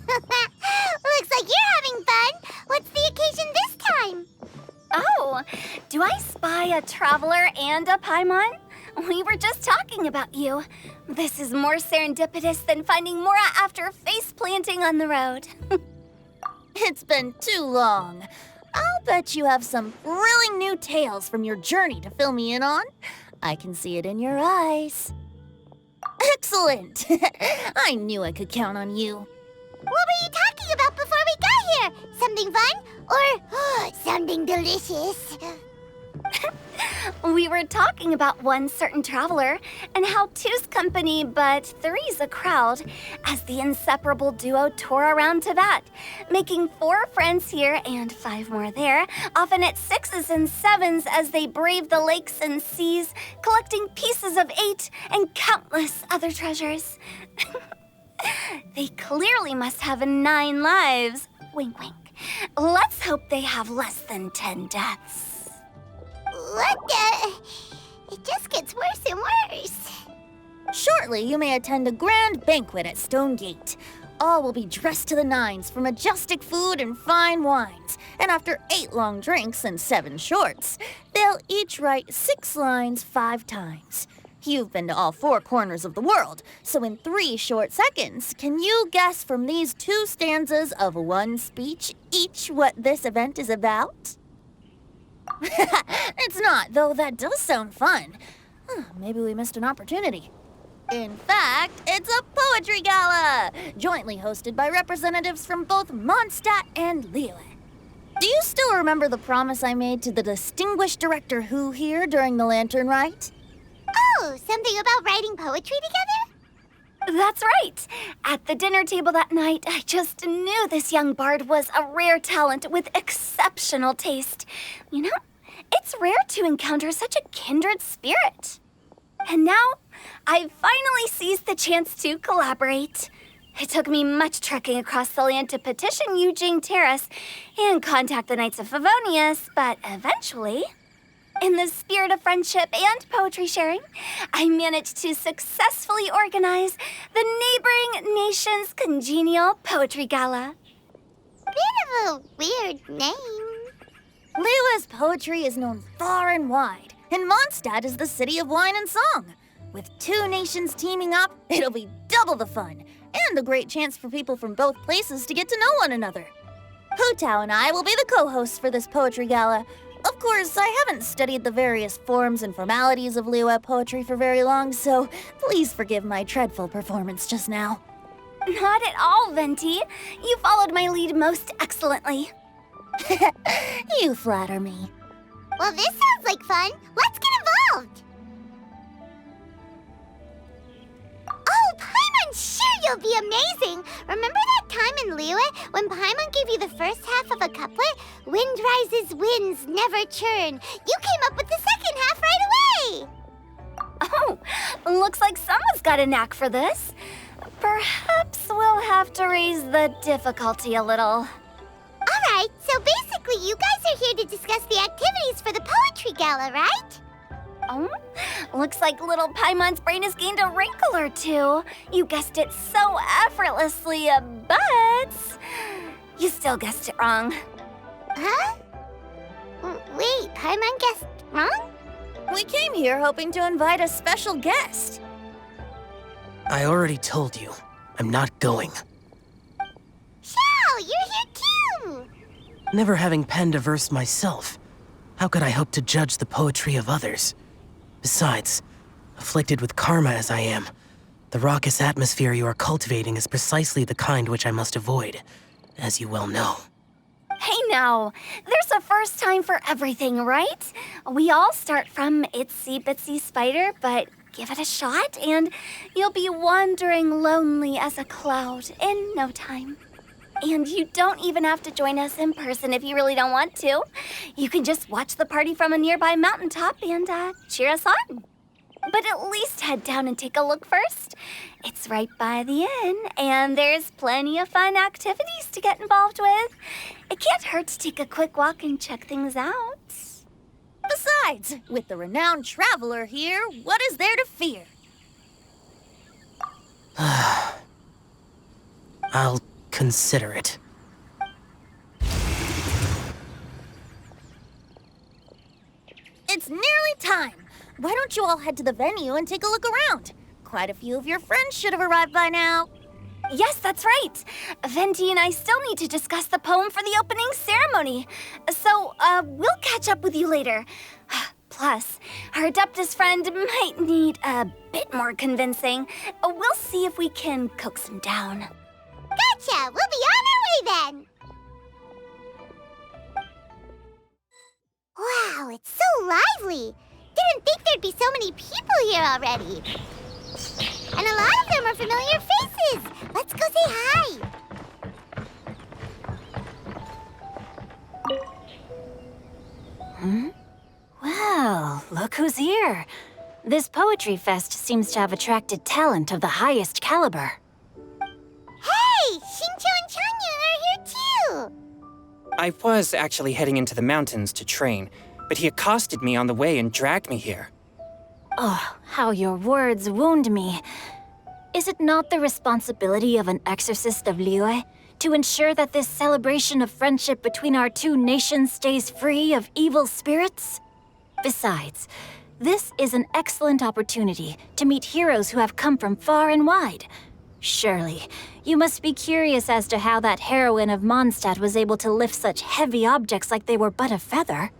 Looks like you're having fun. What's the occasion this time? Oh, do I spy a traveler and a Paimon? We were just talking about you. This is more serendipitous than finding Mora after face planting on the road. It's been too long. I'll bet you have some thrilling new tales from your journey to fill me in on. I can see it in your eyes. Excellent! I knew I could count on you. What were you talking about before we got here? Something fun? Or something delicious? We were talking about one certain traveler and how two's company but three's a crowd as the inseparable duo tour around Tibet, making 4 friends here and 5 more there, often at 6s and 7s as they brave the lakes and seas, collecting pieces of 8 and countless other treasures. They clearly must have 9 lives. Wink, wink. Let's hope they have less than 10 deaths. What the? It just gets worse and worse. Shortly, you may attend a grand banquet at Stone Gate. All will be dressed to the nines for majestic food and fine wines. And after 8 long drinks and 7 shorts, they'll each write 6 lines 5 times. You've been to all 4 corners of the world, so in 3 short seconds, can you guess from these 2 stanzas of 1 speech each what this event is about? It's not, though that does sound fun. Maybe we missed an opportunity. In fact, it's a poetry gala, jointly hosted by representatives from both Mondstadt and Liyue. Do you still remember the promise I made to the distinguished director Who here during the Lantern Rite? Oh, something about writing poetry together? That's right. At the dinner table that night, I just knew this young bard was a rare talent with exceptional taste. You know, it's rare to encounter such a kindred spirit. And now, I've finally seized the chance to collaborate. It took me much trekking across the land to petition Eugene Terrace and contact the Knights of Favonius, but eventually, in the spirit of friendship and poetry sharing, I managed to successfully organize the neighboring nation's Congenial Poetry Gala. Bit of a weird name. Liyue's poetry is known far and wide, and Mondstadt is the city of wine and song. With 2 nations teaming up, it'll be double the fun, and a great chance for people from both places to get to know one another. Hu Tao and I will be the co-hosts for this poetry gala. Of course, I haven't studied the various forms and formalities of Liyue poetry for very long, so please forgive my dreadful performance just now. Not at all, Venti. You followed my lead most excellently. You flatter me. Well, this sounds like fun. Let's get involved. Oh, Paimon, sure you'll be amazing. Remember that time in Liyue when Paimon gave you the first half of a couplet? Wind rises, winds never churn. You came up with the second half right away. Oh, looks like someone's got a knack for this. Perhaps we'll have to raise the difficulty a little. All right, so basically you guys are here to discuss the activities for the poetry gala, right? Oh, looks like little Paimon's brain has gained a wrinkle or 2. You guessed it so effortlessly, but you still guessed it wrong. Huh? Wait, Paimon guessed wrong? We came here hoping to invite a special guest. I already told you, I'm not going. Xiao, you're here too! Never having penned a verse myself, how could I hope to judge the poetry of others? Besides, afflicted with karma as I am, the raucous atmosphere you are cultivating is precisely the kind which I must avoid, as you well know. Hey now, there's a first time for everything, right? We all start from itsy bitsy spider, but give it a shot and you'll be wandering lonely as a cloud in no time. And you don't even have to join us in person if you really don't want to. You can just watch the party from a nearby mountaintop and cheer us on. But at least head down and take a look first. It's right by the inn, and there's plenty of fun activities to get involved with. It can't hurt to take a quick walk and check things out. Besides, with the renowned traveler here, what is there to fear? I'll consider it. It's nearly time. Why don't you all head to the venue and take a look around? Quite a few of your friends should have arrived by now. Yes, that's right. Venti and I still need to discuss the poem for the opening ceremony. So, we'll catch up with you later. Plus, our Adeptus friend might need a bit more convincing. We'll see if we can coax him down. Gotcha! We'll be on our way then! Wow, it's so lively! Didn't think there'd be so many people here already. And a lot of them are familiar faces! Let's go say hi! Well, look who's here. This poetry fest seems to have attracted talent of the highest caliber. Hey! Shincho and Changyun are here too! I was actually heading into the mountains to train, but he accosted me on the way and dragged me here. Oh, how your words wound me. Is it not the responsibility of an exorcist of Liyue to ensure that this celebration of friendship between our two nations stays free of evil spirits? Besides, this is an excellent opportunity to meet heroes who have come from far and wide. Surely, you must be curious as to how that heroine of Mondstadt was able to lift such heavy objects like they were but a feather.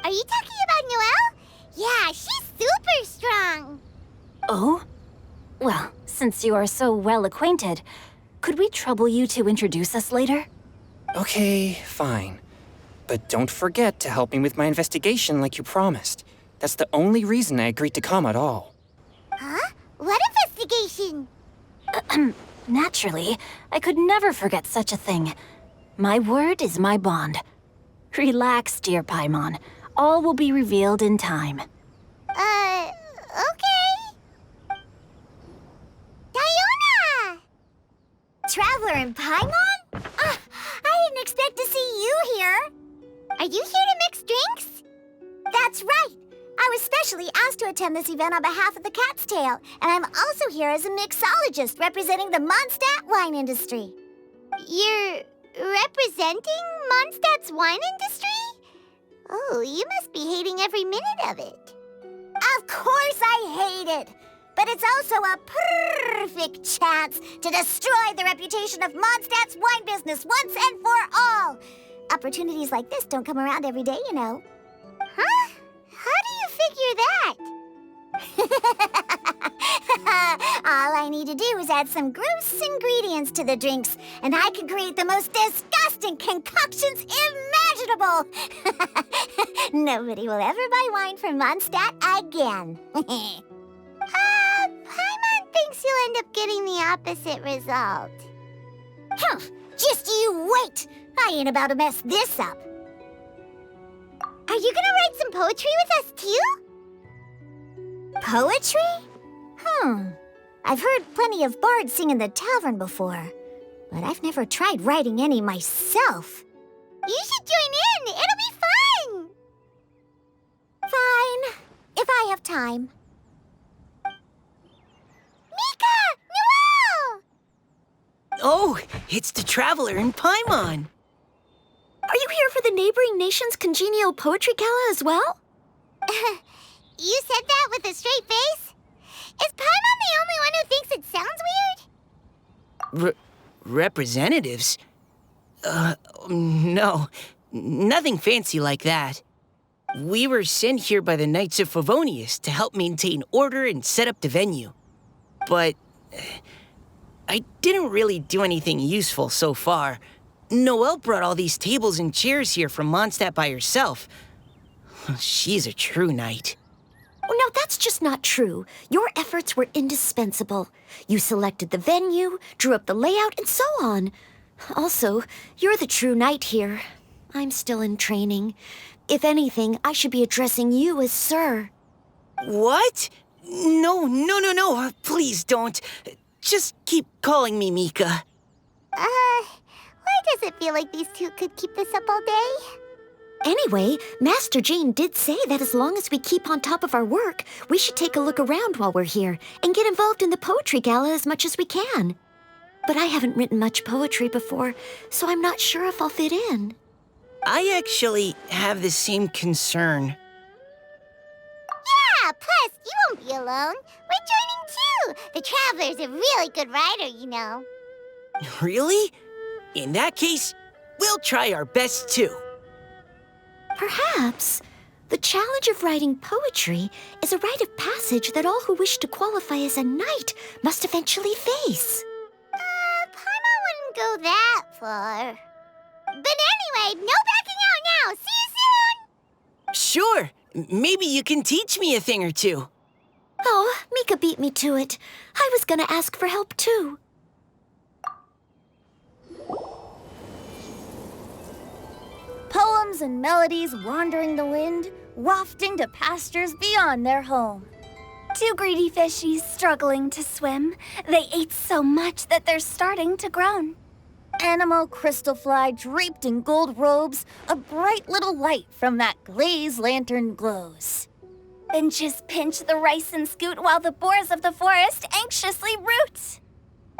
Are you talking about Noelle? Yeah, she's super strong! Oh? Well, since you are so well acquainted, could we trouble you to introduce us later? Okay, fine. But don't forget to help me with my investigation like you promised. That's the only reason I agreed to come at all. Huh? What investigation? Naturally, I could never forget such a thing. My word is my bond. Relax, dear Paimon. All will be revealed in time. Okay. Diona! Traveler in Paimon? I didn't expect to see you here. Are you here to mix drinks? That's right. I was specially asked to attend this event on behalf of the Cat's Tail, and I'm also here as a mixologist representing the Mondstadt wine industry. You're representing Mondstadt's wine industry? Oh, you must be hating every minute of it. Of course I hate it, but it's also a perfect chance to destroy the reputation of Mondstadt's wine business once and for all. Opportunities like this don't come around every day, you know. Huh? How do you figure that? All I need to do is add some gross ingredients to the drinks, and I can create the most disgusting concoctions imaginable. Nobody will ever buy wine from Mondstadt again. Paimon thinks you'll end up getting the opposite result. Huh, just you wait. I ain't about to mess this up. Are you gonna write some poetry with us too? Poetry? I've heard plenty of bards sing in the tavern before, but I've never tried writing any myself. You should join in. It'll be fun. Fine, if I have time. Mika! Noelle! Oh, it's the Traveler in Paimon! Are you here for the neighboring nation's Congenial Poetry Gala as well? You said that with a straight face? Is Paimon the only one who thinks it sounds weird? Representatives? No. Nothing fancy like that. We were sent here by the Knights of Favonius to help maintain order and set up the venue. But I didn't really do anything useful so far. Noelle brought all these tables and chairs here from Mondstadt by herself. She's a true knight. Oh, no, that's just not true. Your efforts were indispensable. You selected the venue, drew up the layout, and so on. Also, you're the true knight here. I'm still in training. If anything, I should be addressing you as Sir. What? No. Please don't. Just keep calling me Mika. Why does it feel like these two could keep this up all day? Anyway, Master Jane did say that as long as we keep on top of our work, we should take a look around while we're here and get involved in the poetry gala as much as we can. but I haven't written much poetry before, so I'm not sure if I'll fit in. I actually have the same concern. Yeah, plus, you won't be alone. We're joining too. The Traveler's a really good writer, you know. Really? In that case, we'll try our best too. Perhaps the challenge of writing poetry is a rite of passage that all who wish to qualify as a knight must eventually face. Paimon wouldn't go that far. But anyway, no backing out now. See you soon! Sure, maybe you can teach me a thing or two. Oh, Mika beat me to it. I was gonna ask for help too. Poems and melodies wandering the wind, wafting to pastures beyond their home. Two greedy fishies struggling to swim. They ate so much that they're starting to groan. Animal crystal fly draped in gold robes, a bright little light from that glazed lantern glows. Finches pinch the rice and scoot while the boars of the forest anxiously root.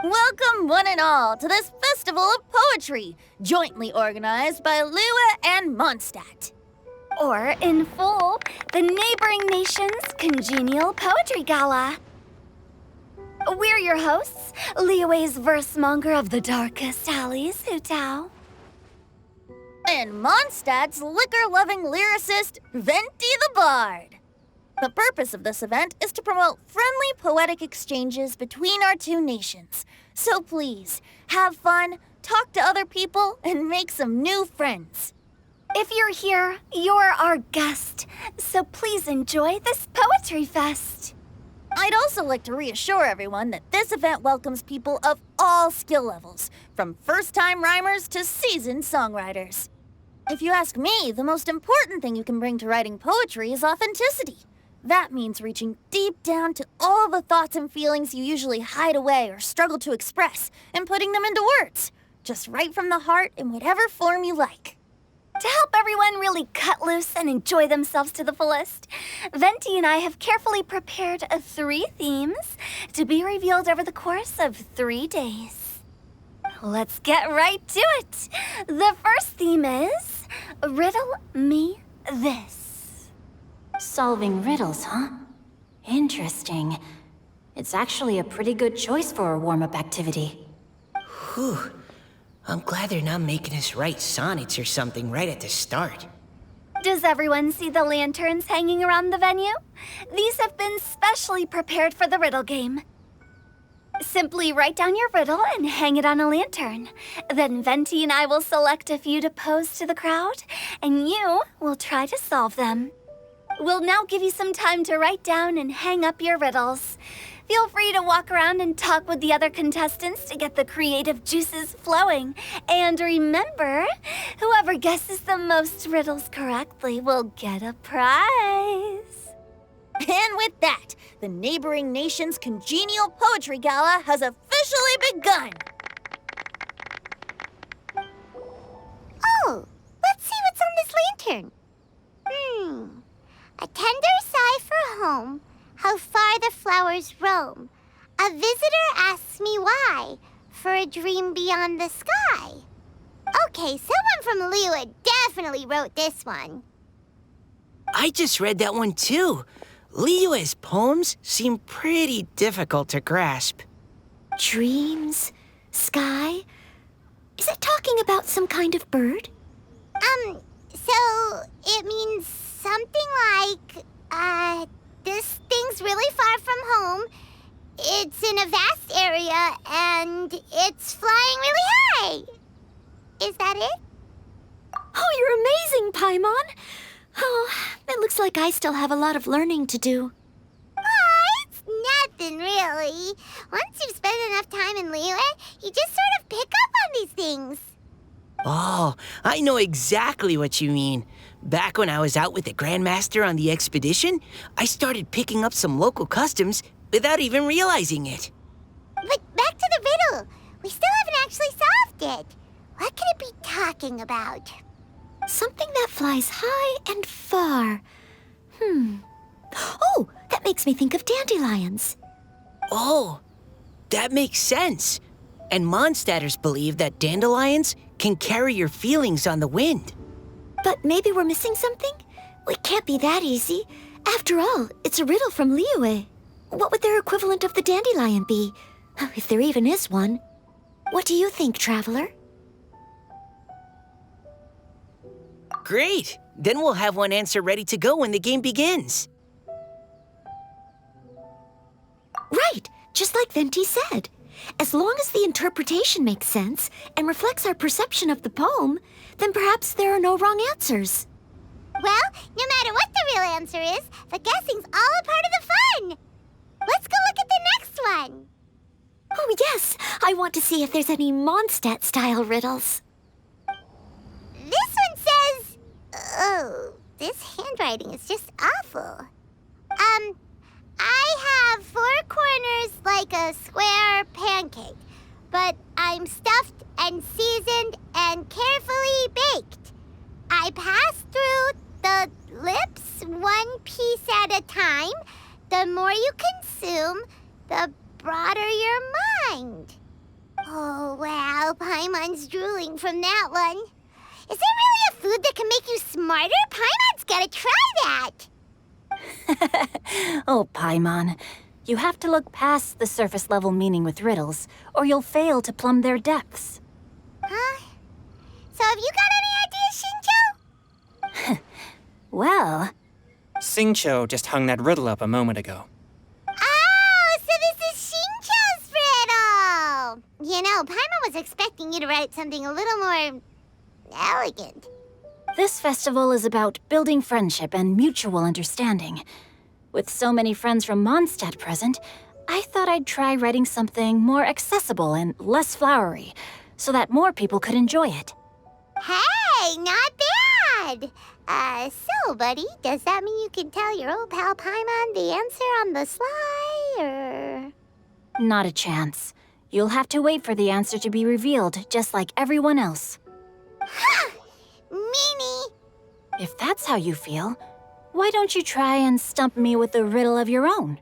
Welcome one and all to this festival of poetry, jointly organized by Liyue and Mondstadt. Or, in full, the neighboring nation's Congenial Poetry Gala. We're your hosts, Liyue's verse monger of the darkest alleys, Hu Tao. And Mondstadt's liquor-loving lyricist, Venti the Bard. The purpose of this event is to promote friendly poetic exchanges between our two nations. So please, have fun, talk to other people, and make some new friends. If you're here, you're our guest, so please enjoy this poetry fest. I'd also like to reassure everyone that this event welcomes people of all skill levels, from first-time rhymers to seasoned songwriters. If you ask me, the most important thing you can bring to writing poetry is authenticity. That means reaching deep down to all the thoughts and feelings you usually hide away or struggle to express, and putting them into words, just right from the heart in whatever form you like. To help everyone really cut loose and enjoy themselves to the fullest, Venti and I have carefully prepared 3 themes to be revealed over the course of 3 days. Let's get right to it. The first theme is Riddle Me This. Solving riddles, huh? Interesting. It's actually a pretty good choice for a warm-up activity. Whew. I'm glad they're not making us write sonnets or something right at the start. Does everyone see the lanterns hanging around the venue? These have been specially prepared for the riddle game. Simply write down your riddle and hang it on a lantern. Then Venti and I will select a few to pose to the crowd, and you will try to solve them. We'll now give you some time to write down and hang up your riddles. Feel free to walk around and talk with the other contestants to get the creative juices flowing. And remember, whoever guesses the most riddles correctly will get a prize. And with that, the neighboring nation's Congenial Poetry Gala has officially begun. Oh, let's see what's on this lantern. A tender sigh for home, how far the flowers roam. A visitor asks me why, for a dream beyond the sky. Okay, someone from Liyue definitely wrote this one. I just read that one too. Liyue's poems seem pretty difficult to grasp. Dreams? Sky? Is it talking about some kind of bird? So it means something like, this thing's really far from home. It's in a vast area, and it's flying really high. Is that it? Oh, you're amazing, Paimon. Oh, it looks like I still have a lot of learning to do. It's nothing, really. Once you've spent enough time in Liyue, you just sort of pick up on these things. Oh, I know exactly what you mean. Back when I was out with the Grandmaster on the expedition, I started picking up some local customs without even realizing it. But back to the riddle. We still haven't actually solved it. What could it be talking about? Something that flies high and far. Oh, that makes me think of dandelions. Oh, that makes sense. And Mondstadters believe that dandelions can carry your feelings on the wind. But maybe we're missing something? Well, it can't be that easy. After all, it's a riddle from Liyue. What would their equivalent of the dandelion be? If there even is one. What do you think, Traveler? Great! Then we'll have one answer ready to go when the game begins. Right, just like Venti said. As long as the interpretation makes sense and reflects our perception of the poem, then perhaps there are no wrong answers. Well, no matter what the real answer is, the guessing's all a part of the fun. Let's go look at the next one. Oh yes, I want to see if there's any Mondstadt-style riddles. This one says... Oh, this handwriting is just awful. I have 4 corners like a square pancake, but I'm stuffed and seasoned and carefully baked. I pass through the lips 1 piece at a time. The more you consume, the broader your mind. Oh, wow, Paimon's drooling from that one. Is there really a food that can make you smarter? Paimon's gotta try that. Oh, Paimon. You have to look past the surface-level meaning with riddles, or you'll fail to plumb their depths. Huh? So have you got any ideas, Shinjo? Well, Xingqiu just hung that riddle up a moment ago. Oh, so this is Shinjo's riddle! You know, Paimon was expecting you to write something a little more... elegant. this festival is about building friendship and mutual understanding. With so many friends from Mondstadt present, I thought I'd try writing something more accessible and less flowery, so that more people could enjoy it. Hey, not bad! So, buddy, does that mean you can tell your old pal Paimon the answer on the sly, or...? Not a chance. You'll have to wait for the answer to be revealed, just like everyone else. Ha! Meanie! If that's how you feel, why don't you try and stump me with a riddle of your own?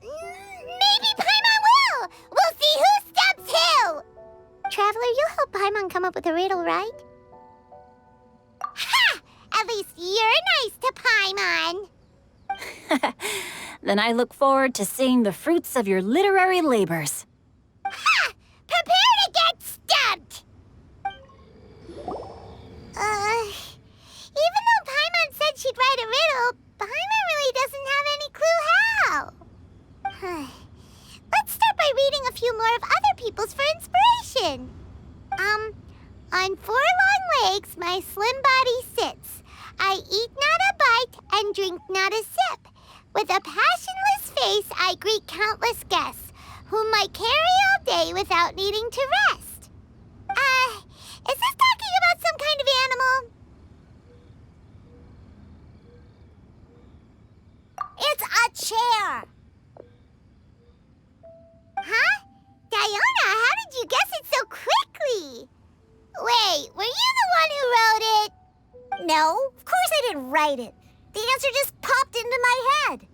Maybe Paimon will! We'll see who stumps who! Traveler, you'll help Paimon come up with a riddle, right? Ha! At least you're nice to Paimon! Then I look forward to seeing the fruits of your literary labors. Ha! Prepare to get stumped! Even though Paimon said she'd write a riddle, Paimon really doesn't have any clue how. Let's start by reading a few more of other people's for inspiration. On 4 long legs my slim body sits. I eat not a bite and drink not a sip. With a passionless face I greet countless guests, whom I carry all day without needing to rest. Is this talking about some kind of animal? It's a chair. Huh? Diona, how did you guess it so quickly? Wait, were you the one who wrote it? No, of course I didn't write it. The answer just popped into my head.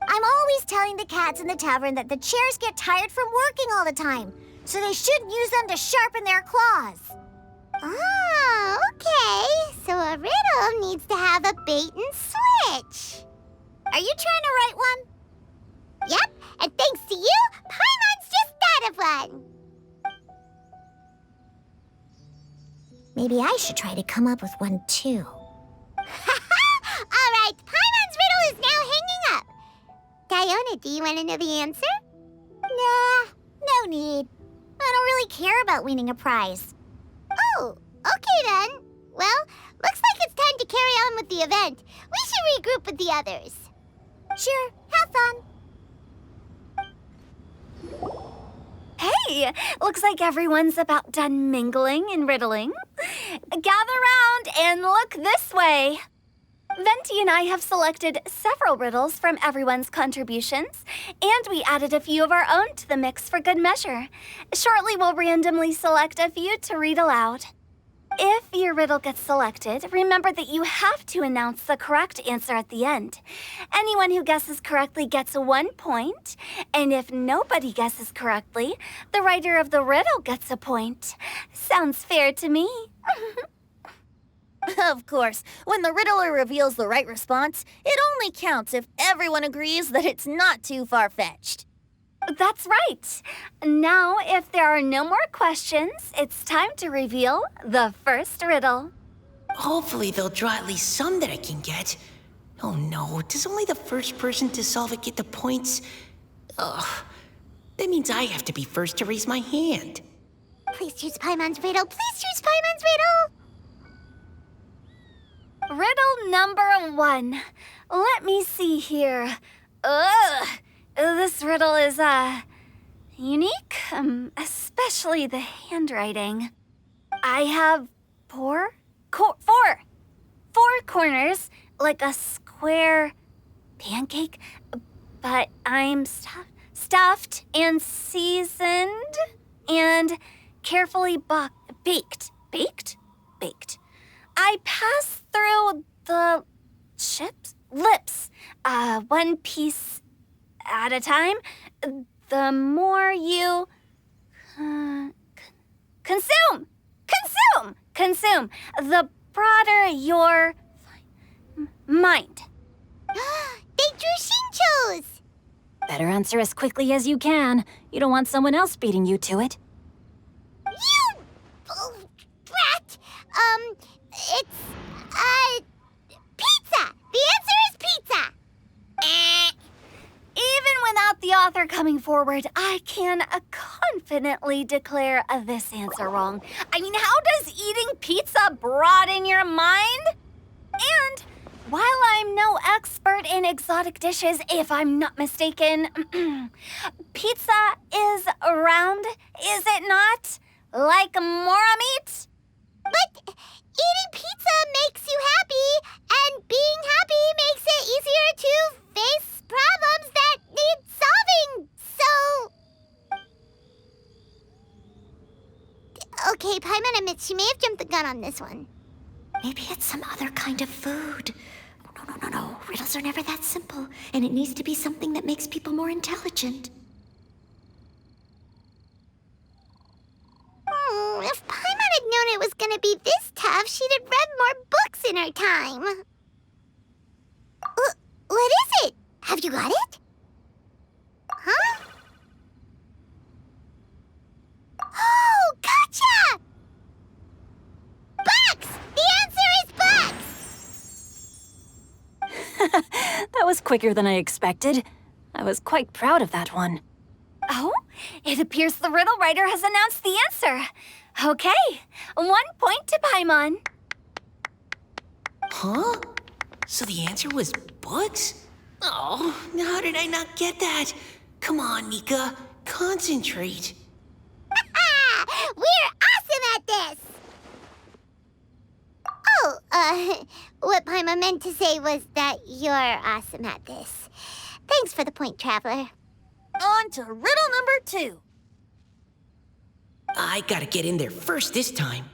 I'm always telling the cats in the tavern that the chairs get tired from working all the time, so they shouldn't use them to sharpen their claws. Oh, okay. So a riddle needs to have a bait and switch. Are you trying to write one? Yep, and thanks to you, Paimon's just thought of one. Maybe I should try to come up with one too. All right, Paimon's riddle is now hanging up. Diona, do you want to know the answer? Nah, no need. I don't really care about winning a prize. Oh, okay then. Well, looks like it's time to carry on with the event. We should regroup with the others. Sure, have fun. Hey, looks like everyone's about done mingling and riddling. Gather round and look this way. Venti and I have selected several riddles from everyone's contributions, and we added a few of our own to the mix for good measure. Shortly, we'll randomly select a few to read aloud. If your riddle gets selected, remember that you have to announce the correct answer at the end. Anyone who guesses correctly gets 1 point, and if nobody guesses correctly, the writer of the riddle gets a point. Sounds fair to me. Of course, when the riddler reveals the right response, it only counts if everyone agrees that it's not too far-fetched. That's right. Now, if there are no more questions, it's time to reveal the first riddle. Hopefully they'll draw at least some that I can get. Oh no, does only the first person to solve it get the points? Ugh, that means I have to be first to raise my hand. Please choose Paimon's riddle. Please choose Paimon's riddle. Riddle number 1. Let me see here. Ugh. This riddle is, unique, especially the handwriting. I have four corners, like a square pancake, but I'm stuffed and seasoned and carefully baked. Baked. I pass through the lips, one piece at a time. The more you consume, the broader your mind. They drew Shinchos! Better answer as quickly as you can. You don't want someone else beating you to it. You brat! It's, pizza! The answer is pizza! Even without the author coming forward, I can confidently declare this answer wrong. I mean, how does eating pizza broaden your mind? And while I'm no expert in exotic dishes, if I'm not mistaken, pizza is round, is it not? Like mora meat? But eating pizza makes you happy, and being happy makes it easier to face problems that need solving, so... Okay, Paimon admits she may have jumped the gun on this one. Maybe it's some other kind of food. No. Riddles are never that simple, and it needs to be something that makes people more intelligent. If Paimon had known it was gonna be this tough, she'd have read more books in her time. What is it? Have you got it? Huh? Oh, gotcha! Bucks! The answer is bucks! That was quicker than I expected. I was quite proud of that one. Oh, it appears the riddle writer has announced the answer. Okay, 1 point to Paimon. Huh? So the answer was bugs? Oh, how did I not get that? Come on, Nika, concentrate. We're awesome at this! Oh, what Paimon meant to say was that you're awesome at this. Thanks for the point, Traveler. On to riddle number 2. I gotta get in there first this time.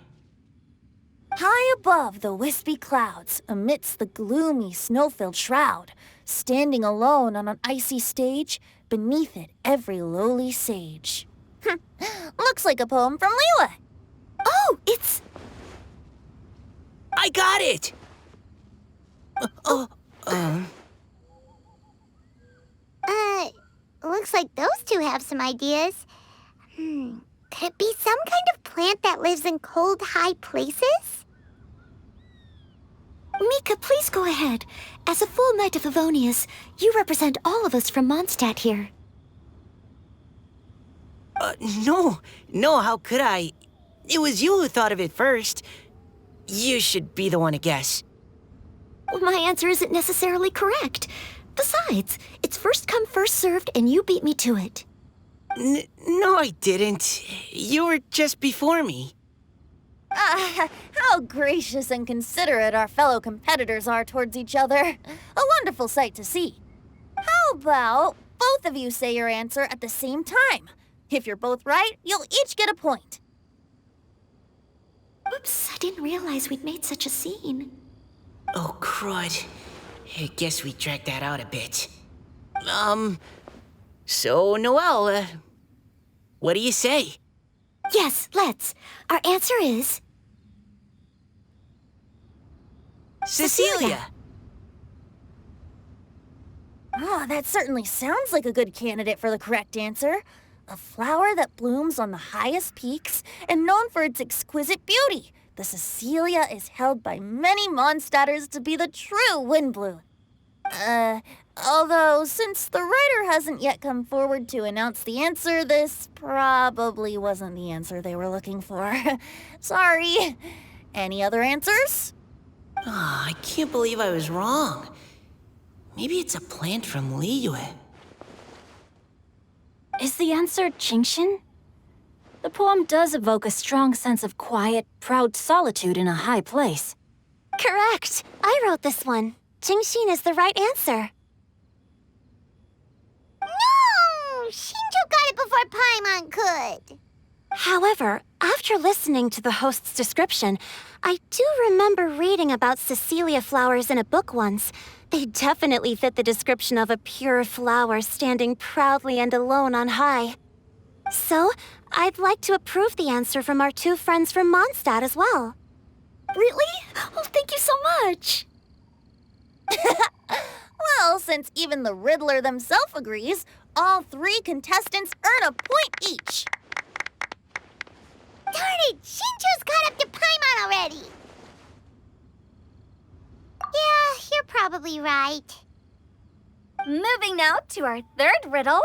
High above the wispy clouds, amidst the gloomy snow-filled shroud, standing alone on an icy stage, beneath it every lowly sage. Looks like a poem from Liyue. Oh, it's... I got it! Looks like those two have some ideas. Could it be some kind of plant that lives in cold, high places? Mika, please go ahead. As a full Knight of Favonius, you represent all of us from Mondstadt here. No, how could I? It was you who thought of it first. You should be the one to guess. My answer isn't necessarily correct. Besides, it's first come, first served, and you beat me to it. No, I didn't. You were just before me. How gracious and considerate our fellow competitors are towards each other. A wonderful sight to see. How about both of you say your answer at the same time? If you're both right, you'll each get a point. Whoops, I didn't realize we'd made such a scene. Oh, crud. I guess we dragged that out a bit. So, Noelle, what do you say? Yes, let's. Our answer is... Cecilia! Oh, that certainly sounds like a good candidate for the correct answer. A flower that blooms on the highest peaks and known for its exquisite beauty. The Cecilia is held by many Mondstadters to be the true Windblue. Although, since the writer hasn't yet come forward to announce the answer, this probably wasn't the answer they were looking for. Sorry. Any other answers? Oh, I can't believe I was wrong. Maybe it's a plant from Liyue. Is the answer Genshin? The poem does evoke a strong sense of quiet, proud solitude in a high place. Correct. I wrote this one. Genshin is the right answer. No! Shinjo got it before Paimon could. However, after listening to the host's description, I do remember reading about Cecilia flowers in a book once. They definitely fit the description of a pure flower standing proudly and alone on high. So, I'd like to approve the answer from our two friends from Mondstadt as well. Really? Oh, thank you so much. Well, since even the Riddler themselves agrees, all three contestants earn a point each. Darn it! Shinjo's caught up to Paimon already! Yeah, you're probably right. Moving now to our third riddle.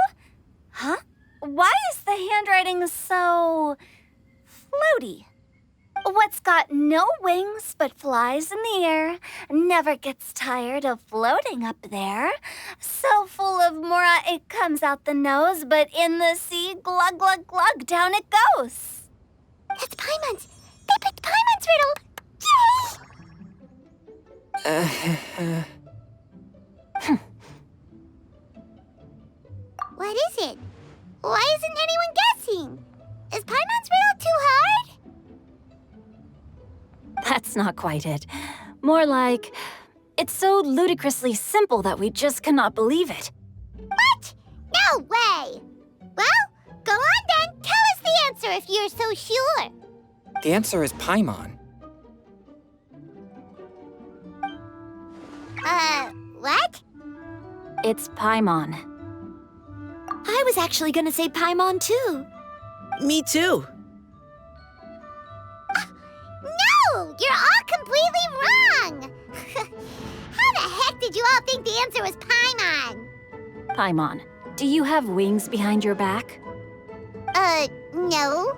Huh? Why is the handwriting so... floaty? What's got no wings but flies in the air, never gets tired of floating up there. So full of mora it comes out the nose, but in the sea, glug, glug, glug, down it goes. That's Paimon's! They picked Paimon's riddle! Yay! What is it? Why isn't anyone guessing? Is Paimon's riddle too hard? That's not quite it. More like, it's so ludicrously simple that we just cannot believe it. What? No way! Well, go on then. Tell us the answer if you're so sure. The answer is Paimon. What? It's Paimon. I was actually gonna say Paimon too. Me too. No! You're all completely wrong! How the heck did you all think the answer was Paimon? Paimon, do you have wings behind your back? No.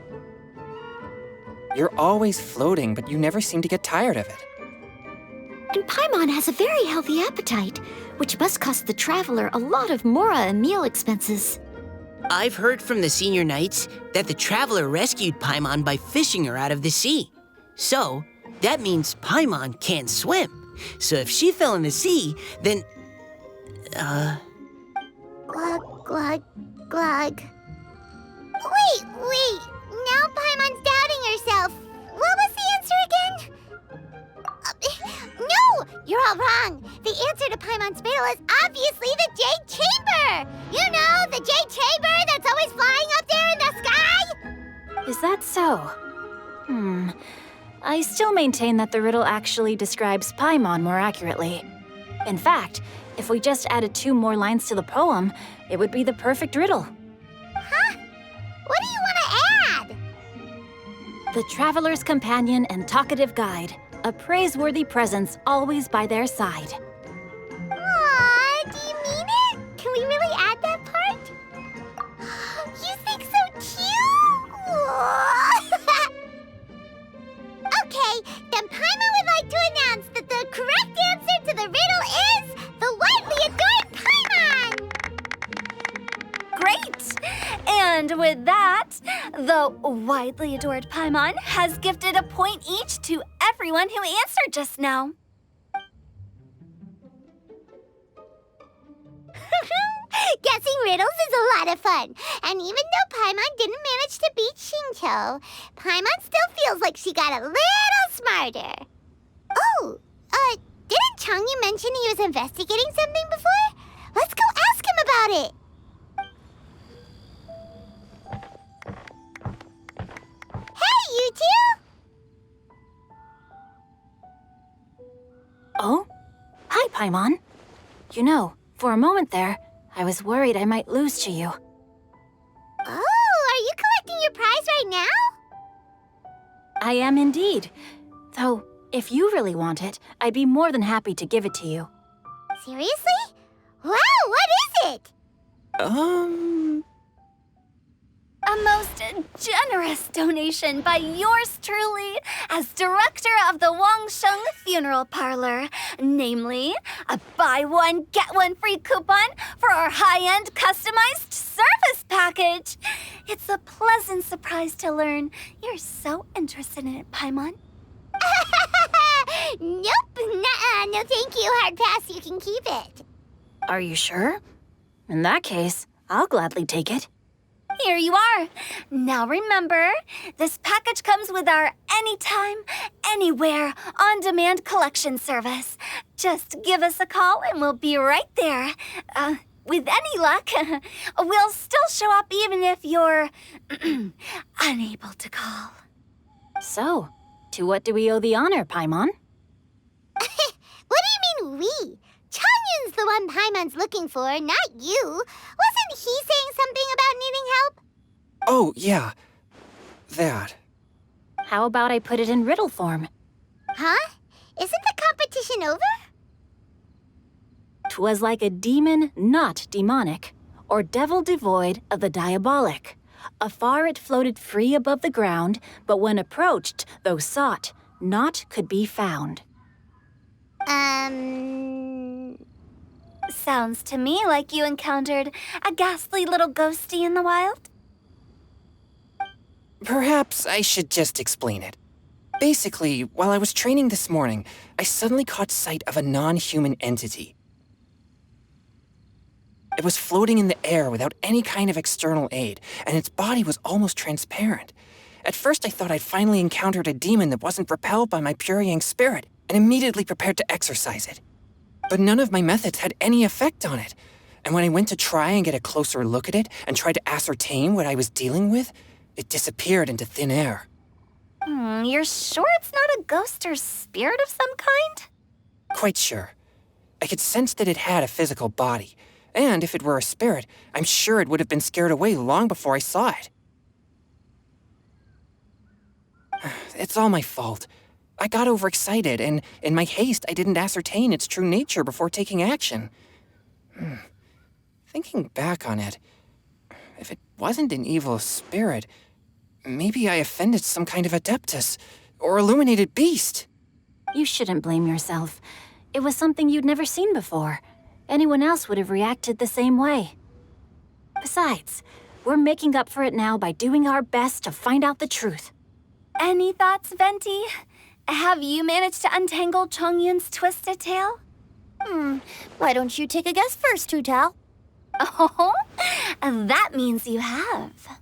You're always floating, but you never seem to get tired of it. And Paimon has a very healthy appetite, which must cost the traveler a lot of mora and meal expenses. I've heard from the senior knights that the traveler rescued Paimon by fishing her out of the sea. So, that means Paimon can't swim. So if she fell in the sea, then... Glug, glug, glug. Wait. Now Paimon's doubting herself. What was the answer again? No! You're all wrong. The answer to Paimon's riddle is obviously the Jade Chamber! You know, the Jade Chamber that's always flying up there in the sky? Is that so? I still maintain that the riddle actually describes Paimon more accurately. In fact, if we just added 2 more lines to the poem, it would be the perfect riddle. Huh? What do you want to add? The traveler's companion and talkative guide, a praiseworthy presence always by their side. Aw, do you mean it? Can we really add that part? You think so cute? Okay, then Paimon would like to announce that the correct answer to the riddle is the widely adored Paimon! Great! And with that, the widely adored Paimon has gifted a point each to everyone who answered just now. Guessing riddles is a lot of fun. And even though Paimon didn't manage to beat Shinto, Paimon still feels like she got a little smarter. Oh, didn't Changyu mention he was investigating something before? Let's go ask him about it. Hey, you two! Oh? Hi, Paimon. You know, for a moment there, I was worried I might lose to you. Oh, are you collecting your prize right now? I am indeed. Though, if you really want it, I'd be more than happy to give it to you. Seriously? Wow, what is it? A most generous donation by yours truly as director of the Wangsheng Funeral Parlor. Namely, a buy one, get one free coupon for our high-end customized service package. It's a pleasant surprise to learn you're so interested in it, Paimon. Nope, nuh-uh, no thank you, hard pass, you can keep it. Are you sure? In that case, I'll gladly take it. Here you are. Now remember, this package comes with our anytime, anywhere, on-demand collection service. Just give us a call and we'll be right there. With any luck, we'll still show up even if you're unable to call. So, to what do we owe the honor, Paimon? What do you mean we? Changyun's the one Paimon's looking for, not you. Wasn't he saying something about needing help? Oh, yeah. That. How about I put it in riddle form? Huh? Isn't the competition over? 'Twas like a demon not demonic, or devil devoid of the diabolic. Afar it floated free above the ground, but when approached, though sought, naught could be found. Sounds to me like you encountered a ghastly little ghostie in the wild. Perhaps I should just explain it. Basically, while I was training this morning, I suddenly caught sight of a non-human entity. It was floating in the air without any kind of external aid, and its body was almost transparent. At first I thought I'd finally encountered a demon that wasn't repelled by my pure yang spirit, and immediately prepared to exorcise it. But none of my methods had any effect on it, and when I went to try and get a closer look at it and tried to ascertain what I was dealing with, it disappeared into thin air. You're sure it's not a ghost or spirit of some kind? Quite sure. I could sense that it had a physical body, and if it were a spirit, I'm sure it would have been scared away long before I saw it. It's all my fault. I got overexcited, and in my haste, I didn't ascertain its true nature before taking action. Thinking back on it, if it wasn't an evil spirit, maybe I offended some kind of adeptus or illuminated beast. You shouldn't blame yourself. It was something you'd never seen before. Anyone else would have reacted the same way. Besides, we're making up for it now by doing our best to find out the truth. Any thoughts, Venti? Have you managed to untangle Chongyun's twisted tail? Why don't you take a guess first, Tutal? Oh, that means you have.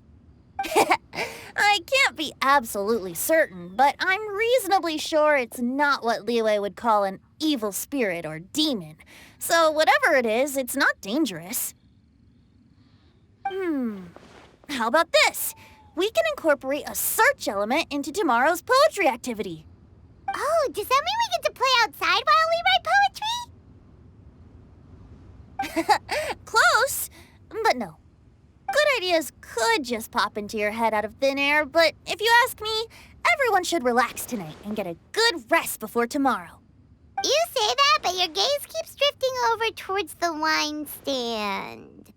I can't be absolutely certain, but I'm reasonably sure it's not what Liyue would call an evil spirit or demon. So whatever it is, it's not dangerous. How about this? We can incorporate a search element into tomorrow's poetry activity. Oh, does that mean we get to play outside while we write poetry? Close, but no. Good ideas could just pop into your head out of thin air, but if you ask me, everyone should relax tonight and get a good rest before tomorrow. You say that, but your gaze keeps drifting over towards the wine stand.